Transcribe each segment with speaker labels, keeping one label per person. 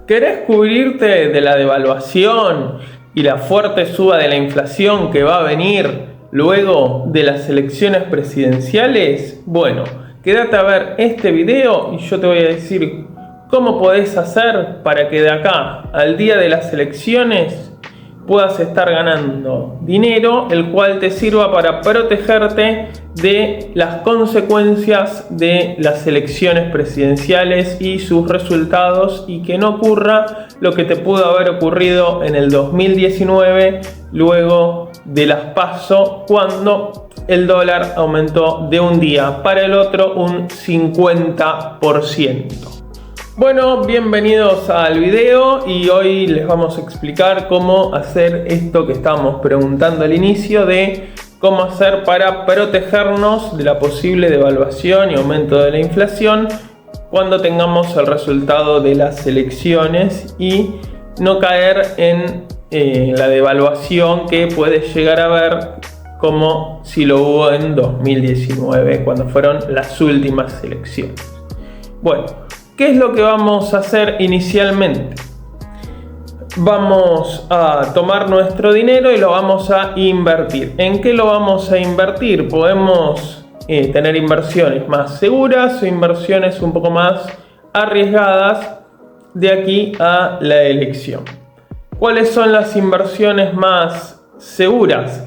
Speaker 1: ¿Querés cubrirte de la devaluación y la fuerte suba de la inflación que va a venir luego de las elecciones presidenciales? Bueno, quédate a ver este video y yo te voy a decir cómo podés hacer para que de acá al día de las elecciones puedas estar ganando dinero, el cual te sirva para protegerte de las consecuencias de las elecciones presidenciales y sus resultados, y que no ocurra lo que te pudo haber ocurrido en el 2019 luego de las PASO, cuando el dólar aumentó de un día para el otro un 50%. Bueno, bienvenidos al video y hoy les vamos a explicar cómo hacer esto que estábamos preguntando al inicio, de cómo hacer para protegernos de la posible devaluación y aumento de la inflación cuando tengamos el resultado de las elecciones y no caer en la devaluación que puede llegar a haber, como si lo hubo en 2019 cuando fueron las últimas elecciones. Bueno, ¿qué es lo que vamos a hacer inicialmente? Vamos a tomar nuestro dinero y lo vamos a invertir. ¿En qué lo vamos a invertir? Podemos tener inversiones más seguras o inversiones un poco más arriesgadas de aquí a la elección. ¿Cuáles son las inversiones más seguras?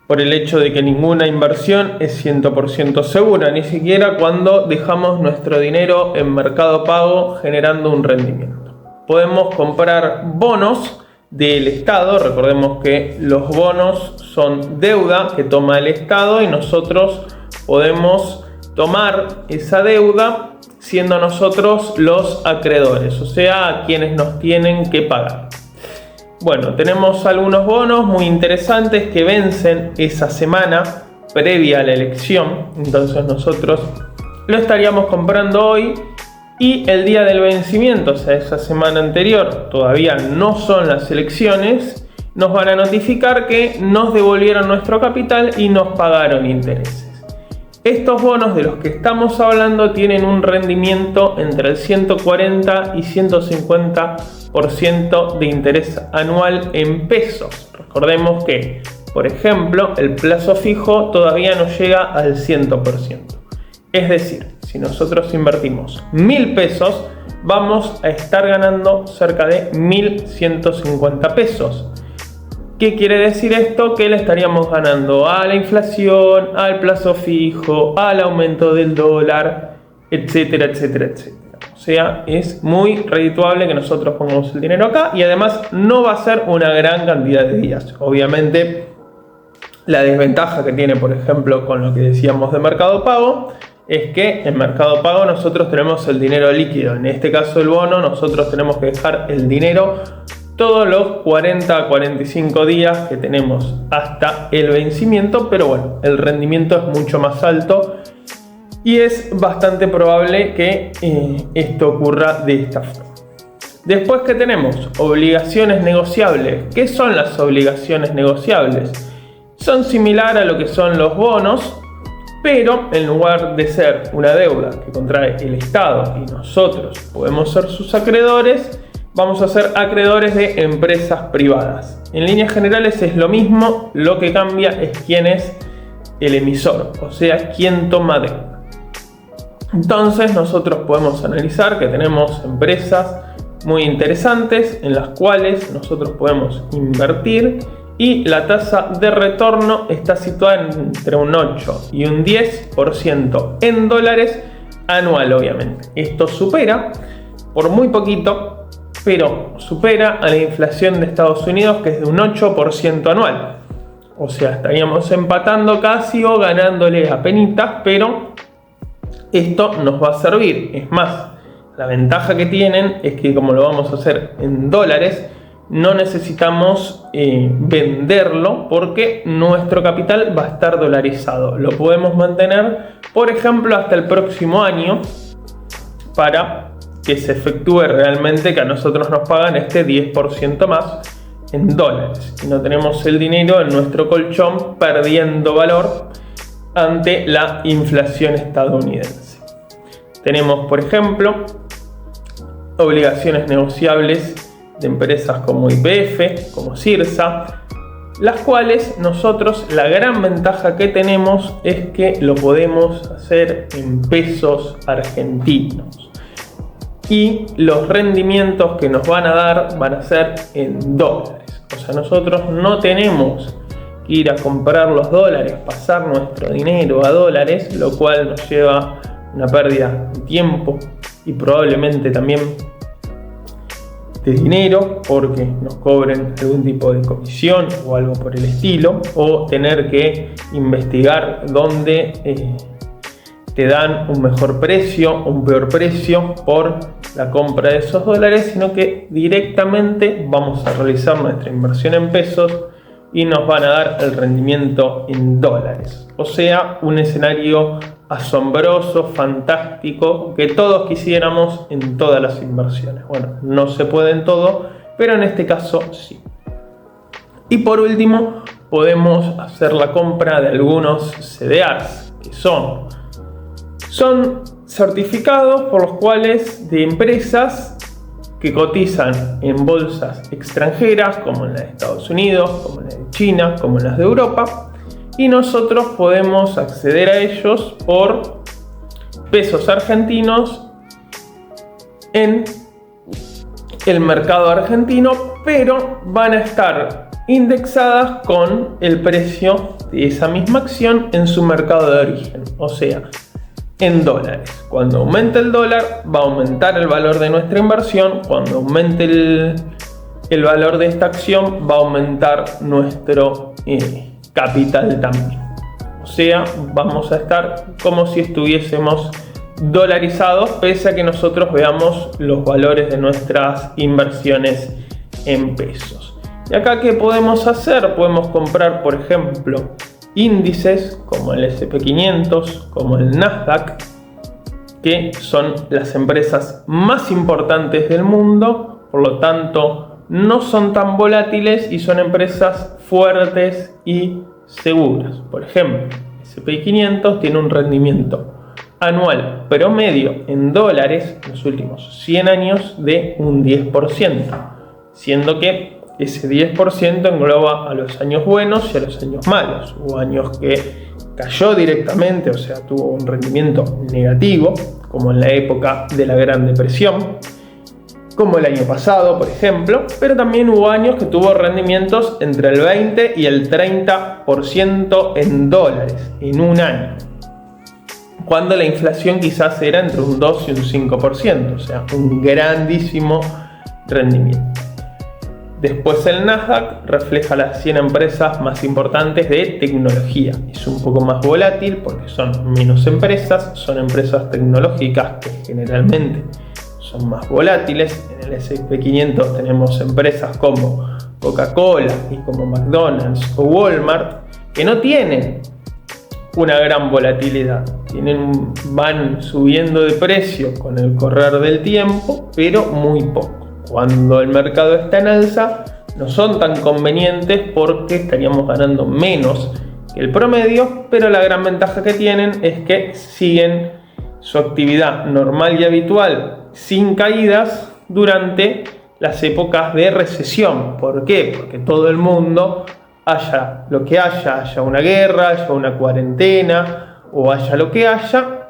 Speaker 1: Por el hecho de que ninguna inversión es 100% segura, ni siquiera cuando dejamos nuestro dinero en Mercado Pago generando un rendimiento. Podemos comprar bonos del Estado. Recordemos que los bonos son deuda que toma el Estado y nosotros podemos tomar esa deuda siendo nosotros los acreedores, o sea, quienes nos tienen que pagar. Bueno, tenemos algunos bonos muy interesantes que vencen esa semana previa a la elección, entonces nosotros lo estaríamos comprando hoy y el día del vencimiento, o sea, esa semana anterior, todavía no son las elecciones, nos van a notificar que nos devolvieron nuestro capital y nos pagaron intereses. Estos bonos de los que estamos hablando tienen un rendimiento entre el 140 y 150% de interés anual en pesos. Recordemos que, por ejemplo, el plazo fijo todavía no llega al 100%. Es decir, si nosotros invertimos 1.000 pesos, vamos a estar ganando cerca de 1.150 pesos. ¿Qué quiere decir esto? Que le estaríamos ganando a la inflación, al plazo fijo, al aumento del dólar, etcétera, etcétera, etcétera. O sea, es muy redituable que nosotros pongamos el dinero acá y además no va a ser una gran cantidad de días. Obviamente, la desventaja que tiene, por ejemplo, con lo que decíamos de Mercado Pago, es que en Mercado Pago nosotros tenemos el dinero líquido. En este caso el bono, nosotros tenemos que dejar el dinero todos los 40 a 45 días que tenemos hasta el vencimiento, pero bueno, el rendimiento es mucho más alto y es bastante probable que esto ocurra de esta forma. Después, que tenemos obligaciones negociables. ¿Qué son las obligaciones negociables? Son similar a lo que son los bonos, pero en lugar de ser una deuda que contrae el Estado y nosotros podemos ser sus acreedores, vamos a ser acreedores de empresas privadas. En líneas generales es lo mismo, lo que cambia es quién es el emisor, o sea, quién toma deuda. Entonces nosotros podemos analizar que tenemos empresas muy interesantes en las cuales nosotros podemos invertir y la tasa de retorno está situada entre un 8 y un 10% en dólares anual, obviamente. Esto supera por muy poquito, pero supera a la inflación de Estados Unidos, que es de un 8% anual. O sea, estaríamos empatando casi o ganándole a penitas, pero esto nos va a servir. Es más, la ventaja que tienen es que como lo vamos a hacer en dólares, no necesitamos venderlo porque nuestro capital va a estar dolarizado. Lo podemos mantener, por ejemplo, hasta el próximo año para que se efectúe realmente, que a nosotros nos pagan este 10% más en dólares y no tenemos el dinero en nuestro colchón perdiendo valor ante la inflación estadounidense. Tenemos, por ejemplo, obligaciones negociables de empresas como YPF, como Cirsa, las cuales nosotros, la gran ventaja que tenemos es que lo podemos hacer en pesos argentinos y los rendimientos que nos van a dar van a ser en dólares. O sea, nosotros no tenemos que ir a comprar los dólares, pasar nuestro dinero a dólares, lo cual nos lleva una pérdida de tiempo y probablemente también de dinero, porque nos cobren algún tipo de comisión o algo por el estilo, o tener que investigar dónde te dan un mejor precio o un peor precio por la compra de esos dólares, sino que directamente vamos a realizar nuestra inversión en pesos y nos van a dar el rendimiento en dólares. O sea, un escenario asombroso, fantástico, que todos quisiéramos en todas las inversiones. Bueno, no se puede en todo, pero en este caso sí. Y por último, podemos hacer la compra de algunos CDRs, que son certificados por los cuales de empresas que cotizan en bolsas extranjeras, como en las de Estados Unidos, como en las de China, como en las de Europa, y nosotros podemos acceder a ellos por pesos argentinos en el mercado argentino, pero van a estar indexadas con el precio de esa misma acción en su mercado de origen, o sea, en dólares. Cuando aumente el dólar, va a aumentar el valor de nuestra inversión. Cuando aumente el valor de esta acción, va a aumentar nuestro capital también. O sea, vamos a estar como si estuviésemos dolarizados, pese a que nosotros veamos los valores de nuestras inversiones en pesos. Y acá, ¿qué podemos hacer? Podemos comprar, por ejemplo, índices como el SP500, como el Nasdaq, que son las empresas más importantes del mundo, por lo tanto no son tan volátiles y son empresas fuertes y seguras. Por ejemplo, el SP500 tiene un rendimiento anual promedio en dólares en los últimos 100 años de un 10%, siendo que ese 10% engloba a los años buenos y a los años malos. Hubo años que cayó directamente, o sea, tuvo un rendimiento negativo, como en la época de la Gran Depresión, como el año pasado, por ejemplo, pero también hubo años que tuvo rendimientos entre el 20 y el 30% en dólares en un año, cuando la inflación quizás era entre un 2 y un 5%, o sea, un grandísimo rendimiento. Después el Nasdaq refleja las 100 empresas más importantes de tecnología. Es un poco más volátil porque son menos empresas, son empresas tecnológicas que generalmente son más volátiles. En el S&P 500 tenemos empresas como Coca-Cola y como McDonald's o Walmart, que no tienen una gran volatilidad. Van subiendo de precio con el correr del tiempo, pero muy poco. Cuando el mercado está en alza, no son tan convenientes porque estaríamos ganando menos que el promedio, pero la gran ventaja que tienen es que siguen su actividad normal y habitual sin caídas durante las épocas de recesión. ¿Por qué? Porque todo el mundo, haya lo que haya una guerra, haya una cuarentena o haya lo que haya,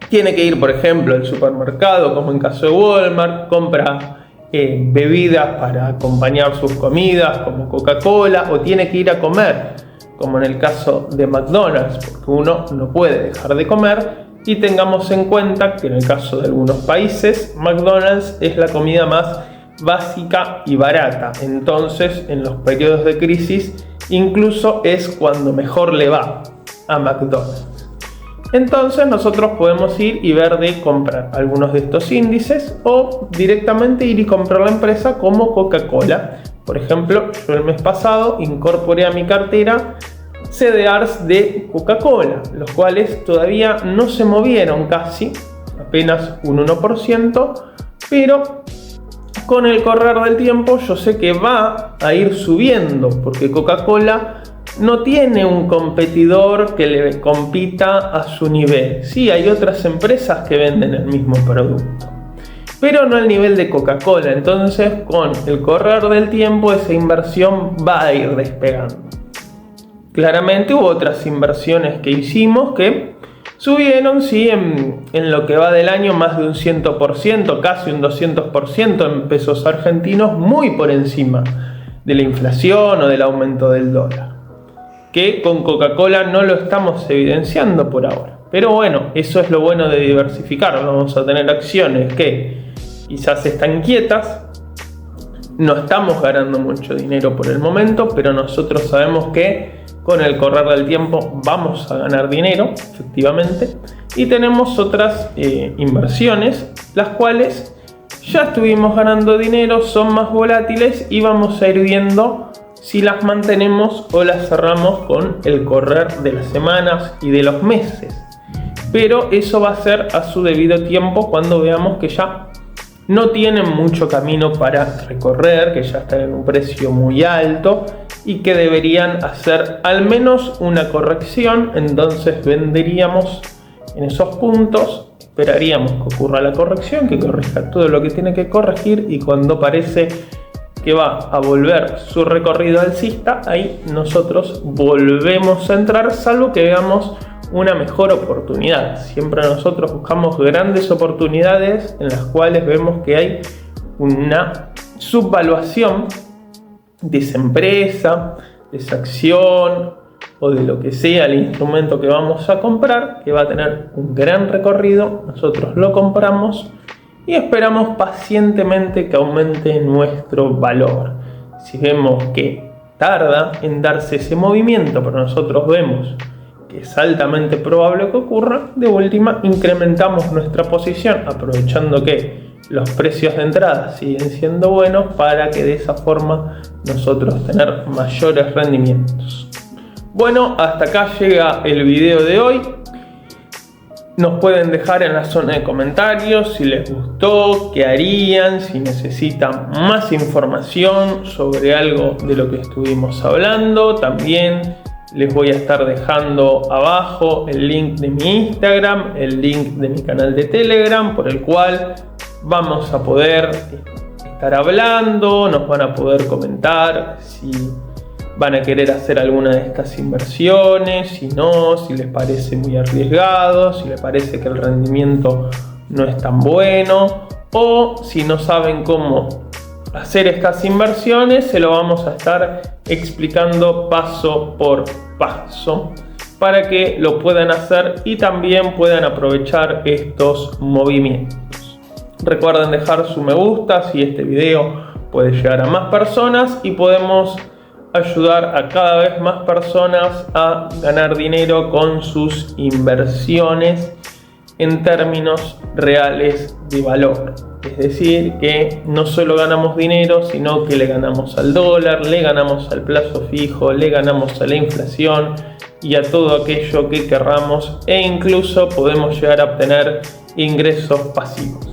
Speaker 1: tiene que ir, por ejemplo, al supermercado, como en caso de Walmart, compra bebidas para acompañar sus comidas, como Coca-Cola, o tiene que ir a comer, como en el caso de McDonald's, porque uno no puede dejar de comer. Y tengamos en cuenta que en el caso de algunos países, McDonald's es la comida más básica y barata. Entonces, en los periodos de crisis, incluso es cuando mejor le va a McDonald's. Entonces nosotros podemos ir y ver de comprar algunos de estos índices o directamente ir y comprar la empresa como Coca-Cola. Por ejemplo, yo el mes pasado incorporé a mi cartera CDRs de Coca-Cola, los cuales todavía no se movieron casi, apenas un 1%, pero con el correr del tiempo yo sé que va a ir subiendo, porque Coca-Cola no tiene un competidor que le compita a su nivel. Sí, hay otras empresas que venden el mismo producto, pero no al nivel de Coca-Cola. Entonces, con el correr del tiempo, esa inversión va a ir despegando. Claramente hubo otras inversiones que hicimos que subieron, sí, en lo que va del año más de un 100%, casi un 200% en pesos argentinos, muy por encima de la inflación o del aumento del dólar, que con Coca-Cola no lo estamos evidenciando por ahora. Pero bueno, eso es lo bueno de diversificar. Vamos a tener acciones que quizás están quietas, no estamos ganando mucho dinero por el momento, pero nosotros sabemos que con el correr del tiempo vamos a ganar dinero, efectivamente. Y tenemos otras inversiones, las cuales ya estuvimos ganando dinero, son más volátiles y vamos a ir viendo si las mantenemos o las cerramos con el correr de las semanas y de los meses. Pero eso va a ser a su debido tiempo cuando veamos que ya no tienen mucho camino para recorrer, que ya están en un precio muy alto y que deberían hacer al menos una corrección. Entonces venderíamos en esos puntos, esperaríamos que ocurra la corrección, que corrija todo lo que tiene que corregir, y cuando parece que va a volver su recorrido alcista, ahí nosotros volvemos a entrar, salvo que veamos una mejor oportunidad. Siempre nosotros buscamos grandes oportunidades en las cuales vemos que hay una subvaluación de esa empresa, de esa acción o de lo que sea el instrumento que vamos a comprar, que va a tener un gran recorrido. Nosotros lo compramos y esperamos pacientemente que aumente nuestro valor. Si vemos que tarda en darse ese movimiento, pero nosotros vemos que es altamente probable que ocurra, de última incrementamos nuestra posición, aprovechando que los precios de entrada siguen siendo buenos, para que de esa forma nosotros tener mayores rendimientos. Bueno, hasta acá llega el video de hoy. Nos pueden dejar en la zona de comentarios si les gustó, qué harían, si necesitan más información sobre algo de lo que estuvimos hablando. También les voy a estar dejando abajo el link de mi Instagram, el link de mi canal de Telegram, por el cual vamos a poder estar hablando, nos van a poder comentar si van a querer hacer alguna de estas inversiones, si no, si les parece muy arriesgado, si les parece que el rendimiento no es tan bueno, o si no saben cómo hacer estas inversiones. Se lo vamos a estar explicando paso por paso para que lo puedan hacer y también puedan aprovechar estos movimientos. Recuerden dejar su me gusta si este video puede llegar a más personas y podemos ayudar a cada vez más personas a ganar dinero con sus inversiones en términos reales de valor. Es decir, que no solo ganamos dinero, sino que le ganamos al dólar, le ganamos al plazo fijo, le ganamos a la inflación y a todo aquello que querramos, e incluso podemos llegar a obtener ingresos pasivos.